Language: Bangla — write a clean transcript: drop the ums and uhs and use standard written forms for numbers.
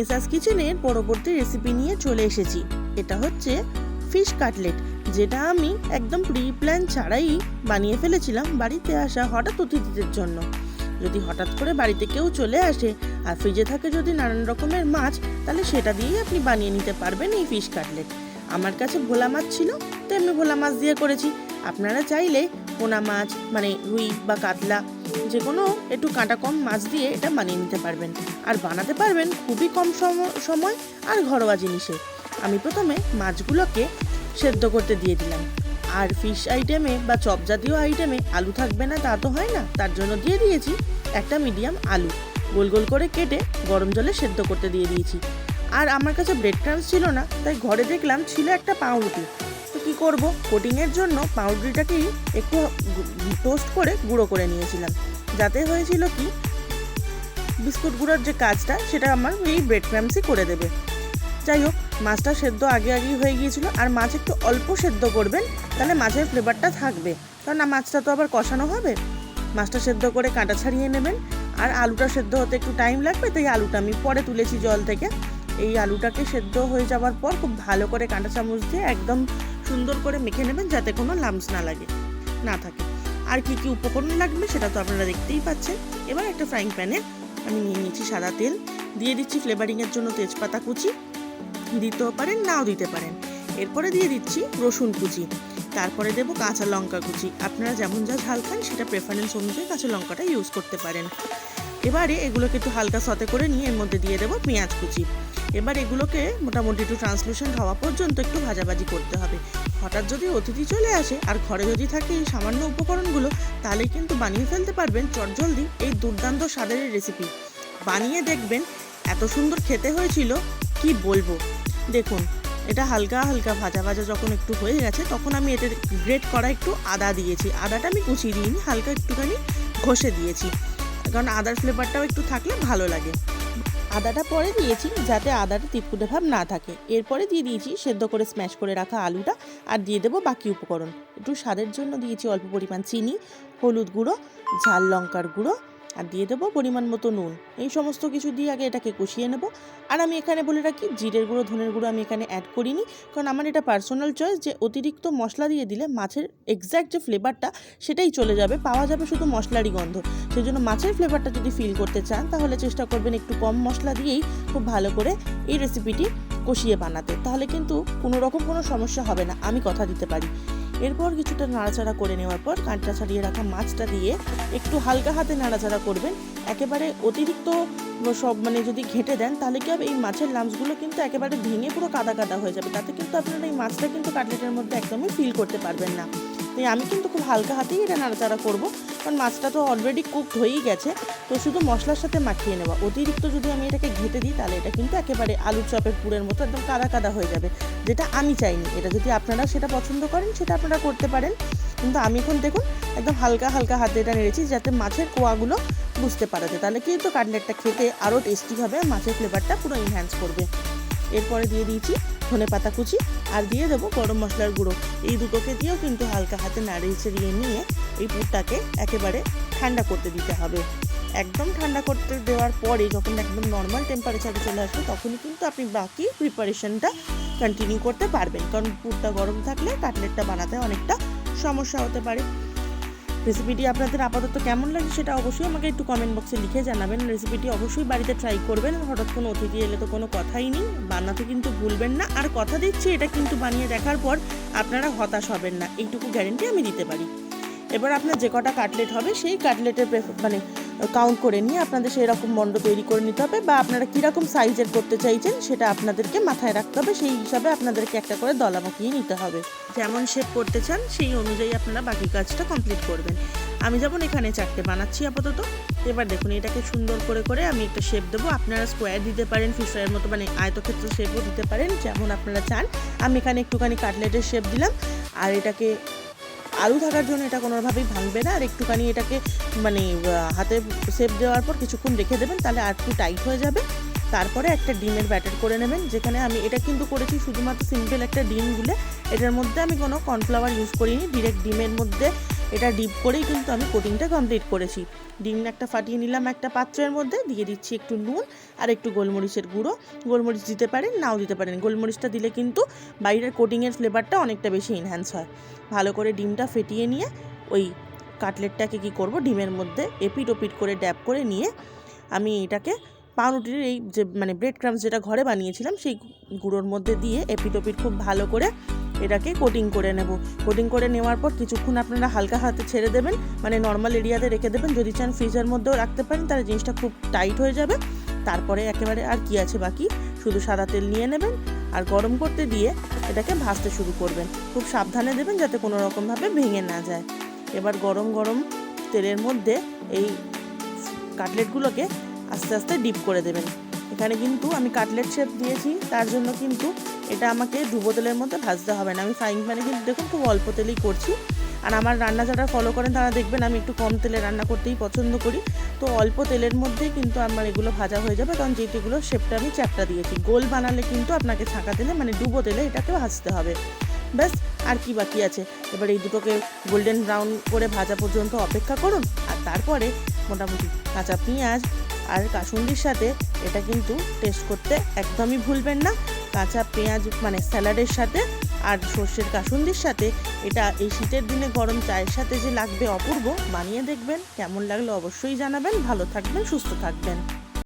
এসআস কিচেনের পরবর্তী রেসিপি নিয়ে চলে এসেছি। এটা হচ্ছে ফিশ কাটলেট, যেটা আমি একদম প্রি প্ল্যান ছাড়াই বানিয়ে ফেলেছিলাম বাড়িতে আসা হঠাৎ অতিথিদের জন্য। যদি হঠাৎ করে বাড়িতে কেউ চলে আসে আর ফ্রিজে থাকে যদি নানান রকমের মাছ, তাহলে সেটা দিয়েই আপনি বানিয়ে নিতে পারবেন এই ফিশ কাটলেট। আমার কাছে ভোলা মাছ ছিল, তো আমি ভোলা মাছ দিয়ে করেছি। আপনারা চাইলে পোনা মাছ মানে রুই বা কাতলা যে কোনো একটু কাঁটা কম মাছ দিয়ে এটা বানিয়ে নিতে পারবেন, আর বানাতে পারবেন খুবই কম সময় আর ঘরোয়া জিনিসে। আমি প্রথমে মাছগুলোকে সেদ্ধ করতে দিয়ে দিলাম। আর ফিশ আইটেমে বা চপ জাতীয় আইটেমে আলু থাকবে না তা তো হয় না, তার জন্য দিয়ে দিয়েছি একটা মিডিয়াম আলু, গোল গোল করে কেটে গরম জলে সেদ্ধ করতে দিয়ে দিয়েছি। আর আমার কাছে ব্রেড ক্রাম্স ছিল না, তাই ঘরে দেখলাম ছিল একটা পাউরুটি। তো কী করবো, কোটিংয়ের জন্য পাউরুটিটাকেই একটু টোস্ট করে গুঁড়ো করে নিয়েছিলাম, যাতে হয়েছিল কি বিস্কুট গুঁড়োর যে কাজটা সেটা আমার এই ব্রেড ক্রাম্সই করে দেবে। যাই হোক, মাছটা সেদ্ধ আগেই হয়ে গিয়েছিল। আর মাছ একটু অল্প সেদ্ধ করবেন, তাহলে মাছের ফ্লেভারটা থাকবে, কারণ না মাছটা তো আবার কষানো হবে। মাছটা সেদ্ধ করে কাঁটা ছাড়িয়ে নেবেন। আর আলুটা সেদ্ধ হতে একটু টাইম লাগবে, তাই আলুটা আমি পরে তুলেছি জল থেকে। এই আলুটাকে সেদ্ধ হয়ে যাওয়ার পর খুব ভালো করে কাঁটা চামচ দিয়ে একদম সুন্দর করে মেখে নেবেন, যাতে কোনো লাম্পস না থাকে। আর কি কি উপকরণ লাগবে সেটা তো আপনারা দেখতেই পাচ্ছেন। এবার একটা ফ্রাইং প্যানে আমি নিয়ে নিয়েছি সাদা তেল, দিয়ে দিচ্ছি ফ্লেভারিংয়ের জন্য তেজপাতা কুচি, দিতেও পারেন নাও দিতে পারেন। এরপরে দিয়ে দিচ্ছি রসুন কুচি, তারপরে দেবো কাঁচা লঙ্কা কুচি। আপনারা যেমন যা ঝাল খান সেটা প্রেফারেন্স অনুযায়ী কাঁচা লঙ্কাটা ইউজ করতে পারেন। এবারে এগুলোকে একটু হালকা সতে করে নিয়ে এর মধ্যে দিয়ে দেবো পেঁয়াজ কুচি। এবার এগুলোকে মোটামুটি একটু ট্রান্সলুসেন্ট হওয়া পর্যন্ত একটু ভাজাভাজি করতে হবে। হঠাৎ যদি অতিথি চলে আসে আর ঘরে যদি থাকে এই সামান্য উপকরণগুলো, তাহলে কিন্তু বানিয়ে ফেলতে পারবেন চটজলদি এই দুর্দান্ত স্বাদের রেসিপি। বানিয়ে দেখবেন এত সুন্দর খেতে হয়েছিল কি বলবো। দেখুন, এটা হালকা হালকা ভাজা যখন একটু হয়ে গেছে, তখন আমি এতে গ্রেট করা একটু আদা দিয়েছি। আদাটা আমি কুচিয়ে দিইনি, হালকা একটুখানি ঘষে দিয়েছি, কারণ আদার ফ্লেভারটাও একটু থাকলে ভালো লাগে। আদাটা পরে দিয়েছি যাতে আদাটা তিতকুটে ভাব না থাকে। এরপরে দিয়ে দিয়েছি সেদ্ধ করে স্ম্যাশ করে রাখা আলুটা, আর দিয়ে দেবো বাকি উপকরণ। একটু স্বাদের জন্য দিয়েছি অল্প পরিমাণ চিনি, হলুদ গুঁড়ো, ঝাল লঙ্কার গুঁড়ো, আর দিয়ে দেবো পরিমাণ মতো নুন। এই সমস্ত কিছু দিয়ে আগে এটাকে কষিয়ে নেব। আর আমি এখানে বলে রাখি, জিরের গুঁড়ো ধনের গুঁড়ো আমি এখানে অ্যাড করিনি, কারণ আমার এটা পার্সোনাল চয়েস যে অতিরিক্ত মশলা দিয়ে দিলে মাছের এক্স্যাক্ট যে ফ্লেভারটা সেটাই চলে যাবে, পাওয়া যাবে শুধু মশলারই গন্ধ। সেই জন্য মাছের ফ্লেভারটা যদি ফিল করতে চান, তাহলে চেষ্টা করবেন একটু কম মশলা দিয়েই খুব ভালো করে এই রেসিপিটি কষিয়ে বানাতে, তাহলে কিন্তু কোনো সমস্যা হবে না, আমি কথা দিতে পারি। এরপর কিছুটা নাড়াচাড়া করে নেওয়ার পর কাঁটা ছাড়িয়ে রাখা মাছটা দিয়ে একটু হালকা হাতে নাড়াচাড়া করবেন। একেবারে অতিরিক্ত সব যদি ঘেঁটে দেন, তাহলে কি হবে, এই মাছের লাম্পসগুলো কিন্তু একেবারে ভেঙে পুরো কাদা কাদা হয়ে যাবে, তাতে কিন্তু আপনারা এই মাছটা কিন্তু কাটলেটের মধ্যে একদমই ফিল করতে পারবেন না। তাই আমি কিন্তু খুব হালকা হাতেই এটা নাড়াচাড়া করবো, কারণ মাছটা তো অলরেডি কুকড হয়েই গেছে, তো শুধু মশলার সাথে মাখিয়ে নেওয়া। অতিরিক্ত যদি আমি এটাকে ঘেঁটে দিই, তাহলে এটা কিন্তু একেবারে আলুর চপের পুরের মতো একদম কাদা কাদা হয়ে যাবে, যেটা আমি চাইনি। এটা যদি আপনারা সেটা পছন্দ করেন সেটা আপনারা করতে পারেন, কিন্তু আমি এখন দেখুন একদম হালকা হালকা হাতে এটা নেড়েছি, যাতে মাছের কোয়াগুলো বুঝতে পারা যায়, তাহলে কিন্তু কাটলেটটা খেতে আরও টেস্টি হবে, মাছের ফ্লেভারটা পুরো এনহ্যান্স করবে। এরপরে দিয়ে দিয়েছি ধনেপাতা কুচি, আর দিয়ে দেবো গরম মশলার গুঁড়ো। এই দুটোকে দিয়েও কিন্তু হালকা হাতে নাড়িয়ে চেড়িয়ে নিয়ে এই পুরটাকে একেবারে ঠান্ডা করতে দিতে হবে। একদম ঠান্ডা করতে দেওয়ার পরে যখন একদম নর্মাল টেম্পারেচারে চলে আসবে, তখনই কিন্তু আপনি বাকি প্রিপারেশনটা কন্টিনিউ করতে পারবেন, কারণ পুরটা গরম থাকলে কাটলেটটা বানাতে অনেকটা সমস্যা হতে পারে। রেসিপিটি আপনাদের আপাতত কেমন লাগে সেটা অবশ্যই আমাকে একটু কমেন্ট বক্সে লিখে জানাবেন। রেসিপিটি অবশ্যই বাড়িতে ট্রাই করবেন, হঠাৎ কোনো অতিথি এলে তো কোনো কথাই নেই, বানাতে কিন্তু ভুলবেন না। আর কথা দিচ্ছি, এটা কিন্তু বানিয়ে দেখার পর আপনারা হতাশ হবেন না, এইটুকু গ্যারেন্টি আমি দিতে পারি। এবার আপনার যে কটা কাটলেট হবে সেই কাটলেটের কাউন্ট করে নিয়ে আপনাদের সেই রকম মণ্ড তৈরি করে নিতে হবে, বা আপনারা কীরকম সাইজের করতে চাইছেন সেটা আপনাদেরকে মাথায় রাখতে হবে। সেই হিসাবে আপনাদেরকে একটা করে দলা বাঁকিয়ে নিতে হবে, যেমন শেপ করতে চান সেই অনুযায়ী আপনারা বাকি কাজটা কমপ্লিট করবেন। আমি যেমন এখানে 4টে বানাচ্ছি আপাতত। এবার দেখুন, এটাকে সুন্দর করে আমি একটা শেপ দেবো। আপনারা স্কোয়ার দিতে পারেন, ফিশ ফ্রাইয়ের মতো আয়তক্ষেত্র শেপও দিতে পারেন, যেমন আপনারা চান। আমি এখানে একটুখানি কাটলেটের শেপ দিলাম। আর এটাকে আলু থাকার জন্য এটা কোনোভাবেই ভাঙবে না, আর একটুখানি এটাকে হাতে শেপ দেওয়ার পর কিছুক্ষণ রেখে দেবেন, তাহলে আর একটু টাইট হয়ে যাবে। তারপরে একটা ডিমের ব্যাটার করে নেবেন, যেখানে আমি এটা কিন্তু করেছি শুধুমাত্র সিম্পল একটা ডিম গুলে। এটার মধ্যে আমি কোনো কর্নফ্লাওয়ার ইউজ করিনি, ডিরেক্ট ডিমের মধ্যে এটা ডিপ করেই কিন্তু আমি কোটিংটা কমপ্লিট করেছি। ডিম একটা ফাটিয়ে নিলাম একটা পাত্রের মধ্যে, দিয়ে দিচ্ছি একটু নুন আর একটু গোলমরিচের গুঁড়ো। গোলমরিচ দিতে পারেন, নাও দিতে পারেন। গোলমরিচটা দিলে কিন্তু বাইরের কোটিংয়ের ফ্লেভারটা অনেকটা বেশি এনহ্যান্স হয়। ভালো করে ডিমটা ফেটিয়ে নিয়ে ওই কাটলেটটাকে কি করব, ডিমের মধ্যে এপিট ওপিট করে ড্যাব করে নিয়ে আমি এটাকে পাউরুটির এই যে মানে ব্রেড ক্রাম্স যেটা ঘরে বানিয়েছিলাম সেই গুঁড়োর মধ্যে দিয়ে এপিট ওপিট খুব ভালো করে এটাকে কোটিং করে নেব। কোটিং করে নেওয়ার পর কিছুক্ষণ আপনারা হালকা হাতে ছেড়ে দেবেন, মানে নর্মাল এরিয়াতে রেখে দেবেন। যদি চান ফ্রিজের মধ্যেও রাখতে পারেন, তাহলে জিনিসটা খুব টাইট হয়ে যাবে। তারপরে একেবারে আর কি আছে বাকি, শুধু সাদা তেল নিয়ে নেবেন আর গরম করতে দিয়ে এটাকে ভাজতে শুরু করবেন। খুব সাবধানে দেবেন যাতে কোনো রকমভাবে ভেঙে না যায়। এবার গরম গরম তেলের মধ্যে এই কাটলেটগুলোকে আস্তে আস্তে ডিপ করে দেবেন। এখানে কিন্তু আমি কাটলেট শেপ দিয়েছি, তার জন্য কিন্তু এটা আমাকে ডুবো তেলের মধ্যে ভাজতে হবে না। আমি ফ্রাইং প্যানে কিন্তু দেখুন খুব অল্প তেলেই করছি। আর আমার রান্না যারা ফলো করেন তারা দেখবেন আমি একটু কম তেলে রান্না করতেই পছন্দ করি। তো অল্প তেলের মধ্যেই কিন্তু আমার এগুলো ভাজা হয়ে যাবে, কারণ যেহেতু এগুলো শেপটা আমি চ্যাপ্টা দিয়েছি। গোল বানালে কিন্তু আপনাকে ছাঁকা তেলে মানে ডুবো তেলে এটাকে ভাজতে হবে। ব্যাস, আর কি বাকি আছে। এবার এই দুটোকে গোল্ডেন ব্রাউন করে ভাজা পর্যন্ত অপেক্ষা করুন। আর তারপরে মোটামুটি কাঁচা পেঁয়াজ আর কাসুন্দির সাথে এটা কিন্তু টেস্ট করতে একদমই ভুলবেন না। কাঁচা পেঁয়াজ মানে স্যালাডের সাথে আর সর্ষের কাসুন্দির সাথে এটা এই শীতের দিনে গরম চায়ের সাথে যে লাগবে অপূর্ব। বানিয়ে দেখবেন, কেমন লাগলো অবশ্যই জানাবেন। ভালো থাকবেন, সুস্থ থাকবেন।